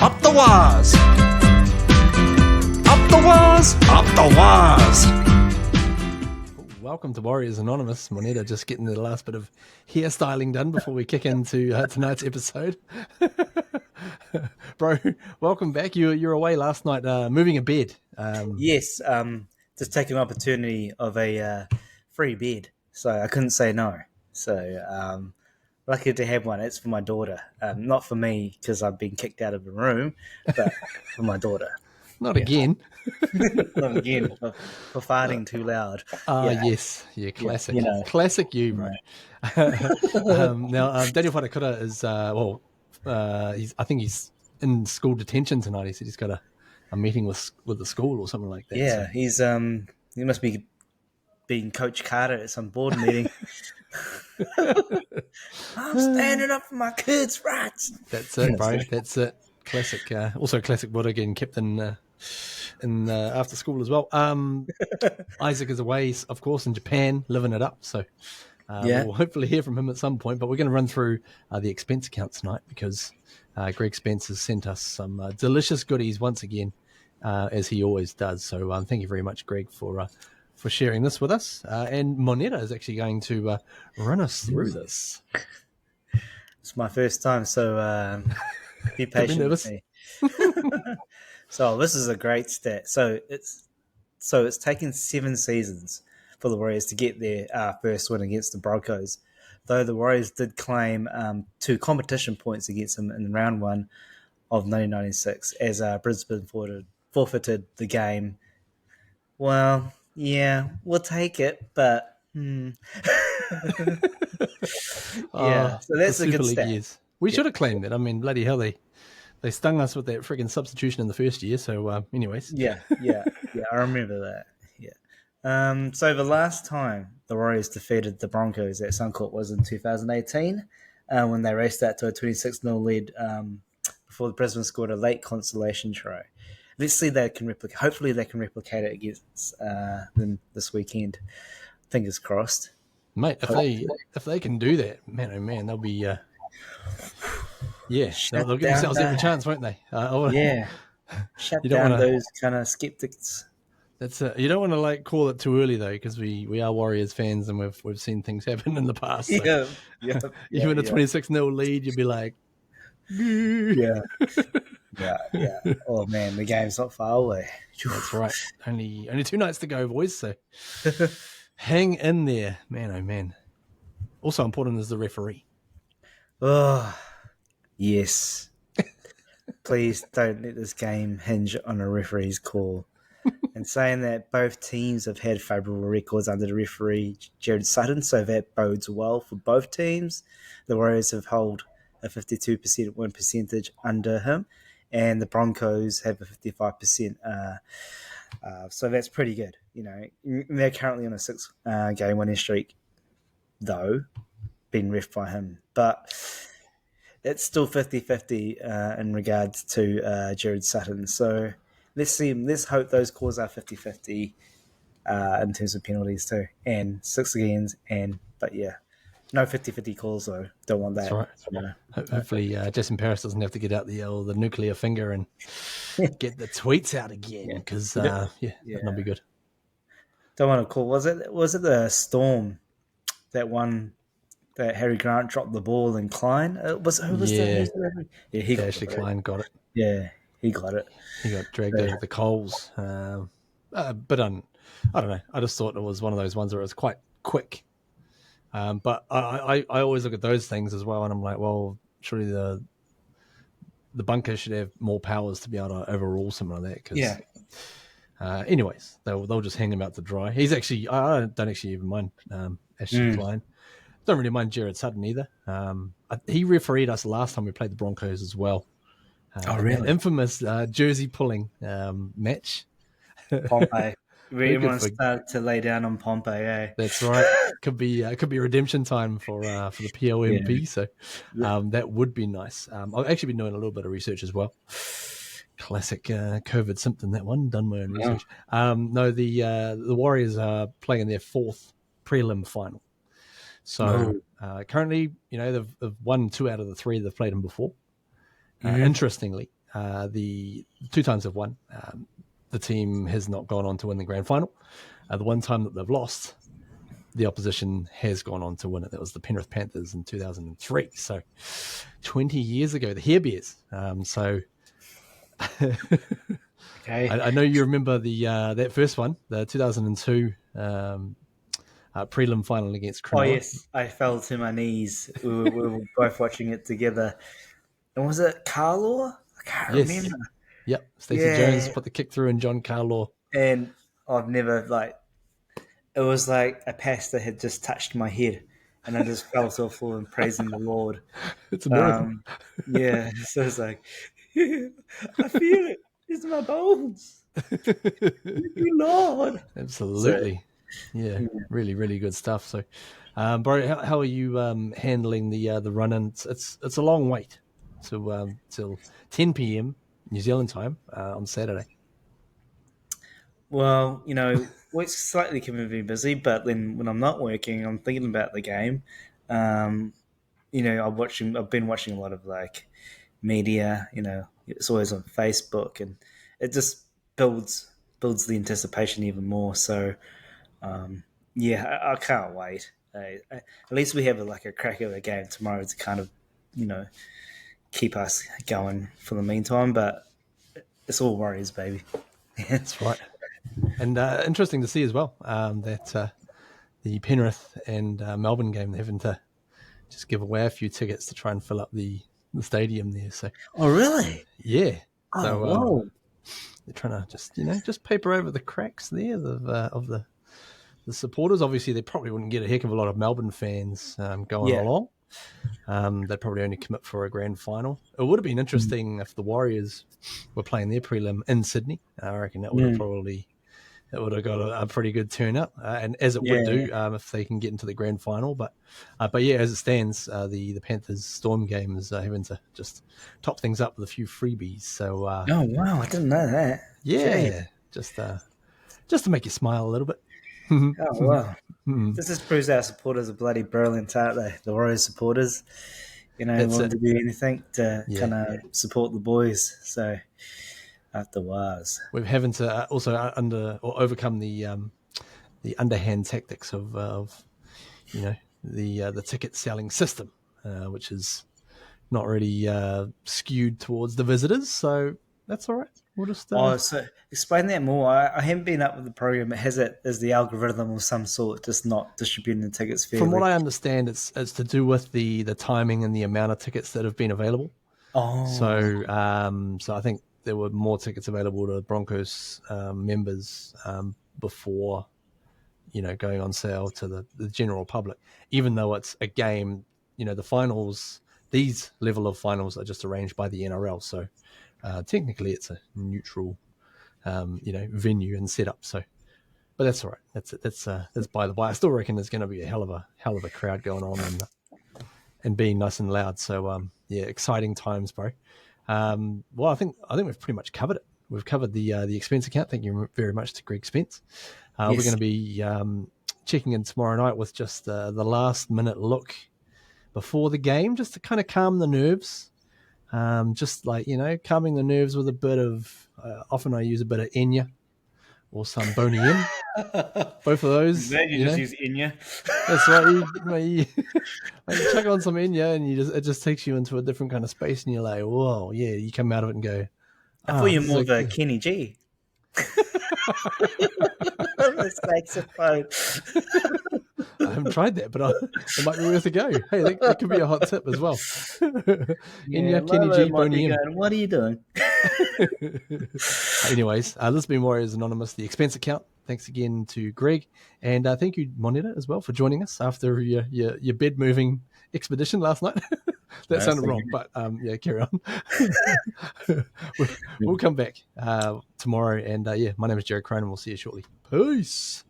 Up the wires! Up the wires! Up the wires! Welcome to Warriors Anonymous. Moneta just getting the last bit of hairstyling done before we kick into tonight's episode. Bro, welcome back. You're away last night moving a bed. Yes, just taking the opportunity of a free bed, so I couldn't say no. So lucky to have one. It's for my daughter, not for me because I've been kicked out of the room, but for my daughter. Not again. Not again for farting too loud. Yes. Yeah, classic. Yeah, Classic you, bro. Now, Daniel Whatakura is, I think he's in school detention tonight. He said he's got a meeting with the school or something like that. Yeah, so. he's he must be being Coach Carter at some board meeting. I'm standing up for my kids' rights. That's it, bro. That's it. Classic. Also, classic Buddha getting kept in after school as well. Isaac is away, of course, in Japan, living it up. So we'll hopefully hear from him at some point. But we're going to run through the Exspence account tonight because Greg Spence has sent us some delicious goodies once again, as he always does. So thank you very much, Greg, for sharing this with us. And Moneta is actually going to run us through this. It's my first time, so be patient with me. So this is a great stat. So it's taken 7 seasons for the Warriors to get their first win against the Broncos, though the Warriors did claim 2 competition points against them in round 1 of 1996 as Brisbane forfeited the game. Well, yeah, we'll take it, but so that's a good stat. Years. We should have claimed it. I mean, bloody hell, they stung us with that friggin' substitution in the first year. So, anyways. Yeah, I remember that. Yeah. So the last time the Warriors defeated the Broncos at Suncorp was in 2018, when they raced out to a 26-0 lead before the Brisbane scored a late consolation try. Let's see they can replicate. Hopefully, they can replicate it against them this weekend. Fingers crossed, mate. If they can do that, man, oh man, they'll be. They'll give themselves every chance, won't they? Shut down those kind of skeptics. That's it. You don't want to call it too early though, because we are Warriors fans and we've seen things happen in the past. So even a 26-0 lead, you'd be like, yeah. Oh man, the game's not far away. That's right. Only 2 nights to go, boys. So hang in there, man. Oh man. Also important is the referee. Oh, yes. Please don't let this game hinge on a referee's call. And saying that both teams have had favourable records under the referee, Jared Sutton, so that bodes well for both teams. The Warriors have held a 52% win percentage under him, and the Broncos have a 55%. So that's pretty good. You know, they're currently on a 6-game winning streak, though, being reffed by him. But it's still 50-50 in regards to Jared Sutton. So let's hope those calls are 50-50 in terms of penalties too, and 6 agains. But yeah, no 50-50 calls though. Don't want that. That's right. Hopefully, Jason Paris doesn't have to get out the nuclear finger and get the tweets out again because that'd not be good. Don't want to call. Was it the Storm that one? That Harry Grant dropped the ball and Klein who was that? Yeah, he got Ashley Klein got it. Yeah, he got it. He got dragged over the coals. But I don't know. I just thought it was one of those ones where it was quite quick. But I always look at those things as well, and I'm like, well, surely the bunker should have more powers to be able to overrule something like that. Cause, anyways, they'll just hang him out to dry. He's actually I don't actually even mind Ashley Klein. Don't really mind Jared Sutton either. He refereed us last time we played the Broncos as well. Really? Infamous jersey pulling match. Pompey. Everyone started to lay down on Pompey, eh? That's right. Could be redemption time for the POMP. Yeah. So that would be nice. I've actually been doing a little bit of research as well. Classic COVID symptom, that one. Done my own research. No, the Warriors are playing in their 4th prelim final. So currently, they've won 2 out of the 3 they've played them before. Interestingly, the 2 times they've won, the team has not gone on to win the grand final. The one time that they've lost, the opposition has gone on to win it. That was the Penrith Panthers in 2003. So 20 years ago, the Hair Bears. Okay. I know you remember the that first one, the 2002 prelim final against Cronulla. Oh, yes. I fell to my knees. We were both watching it together. And was it Carlaw? I can't remember. Yep. Stacey Jones put the kick through and John Carlaw. And I've never, it was like a pastor had just touched my head and I just fell to the floor and praising the Lord. It's a miracle. Yeah. So it's like, I feel it. It's my bones. Thank you, Lord. Absolutely. Really, really good stuff. So, bro, how are you handling the run-in? It's a long wait till 10 p.m. New Zealand time on Saturday. Well, work's slightly keeping me busy, but then when I'm not working, I'm thinking about the game. I've been watching a lot of media. It's always on Facebook, and it just builds the anticipation even more. So, I can't wait. At least we have a crack of a game tomorrow to kind of, keep us going for the meantime. But it's all Warriors, baby. That's right. And interesting to see as well that the Penrith and Melbourne game, they're having to just give away a few tickets to try and fill up the stadium there. So, oh, really? Yeah. Oh, so whoa. they're trying to just paper over the cracks there of the supporters. Obviously, they probably wouldn't get a heck of a lot of Melbourne fans going along. They'd probably only commit for a grand final. It would have been interesting if the Warriors were playing their prelim in Sydney. I reckon that would have got a pretty good turnout, and as it would do if they can get into the grand final. But as it stands, the Panthers Storm game is having to just top things up with a few freebies. So oh wow, I didn't know that. Yeah, just to make you smile a little bit. Oh wow, this just proves our supporters are bloody brilliant, aren't they? The Warriors supporters, willing to do anything to kind of support the boys. So. After was we're having to also overcome the underhand tactics of the ticket selling system, which is not really skewed towards the visitors. So that's all right. We'll just so explain that more. I haven't been up with the program. Is the algorithm of some sort just not distributing the tickets fairly? From what I understand, it's to do with the timing and the amount of tickets that have been available. Oh, so I think there were more tickets available to Broncos members before, going on sale to the general public. Even though it's a game, the finals, these level of finals are just arranged by the NRL. So technically, it's a neutral, venue and setup. So, but that's all right. That's by the by. I still reckon there's going to be a hell of a crowd going on and being nice and loud. So exciting times, bro. Well, I think we've pretty much covered it. We've covered the Exspence account. Thank you very much to Greg Spence. We're going to be checking in tomorrow night with just the last minute look before the game, just to kind of calm the nerves. Just calming the nerves with a bit of. Often I use a bit of Enya or some Boney M. Both of those. You just use Enya. That's right. You chuck on some Enya and it just takes you into a different kind of space, and you're like, whoa, yeah. You come out of it and go. I thought you were more of a Kenny G. Saxophone. I haven't tried that, but it might be worth a go. Hey, that could be a hot tip as well. Enya, Kenny G, Boney M. What are you doing? Anyways, this has been Warriors Anonymous, the Expense account. Thanks again to Greg, and thank you, Moneta, as well, for joining us after your bed moving expedition last night. That sounded wrong, but carry on. We'll come back tomorrow, and my name is Jared Cronin. We'll see you shortly. Peace.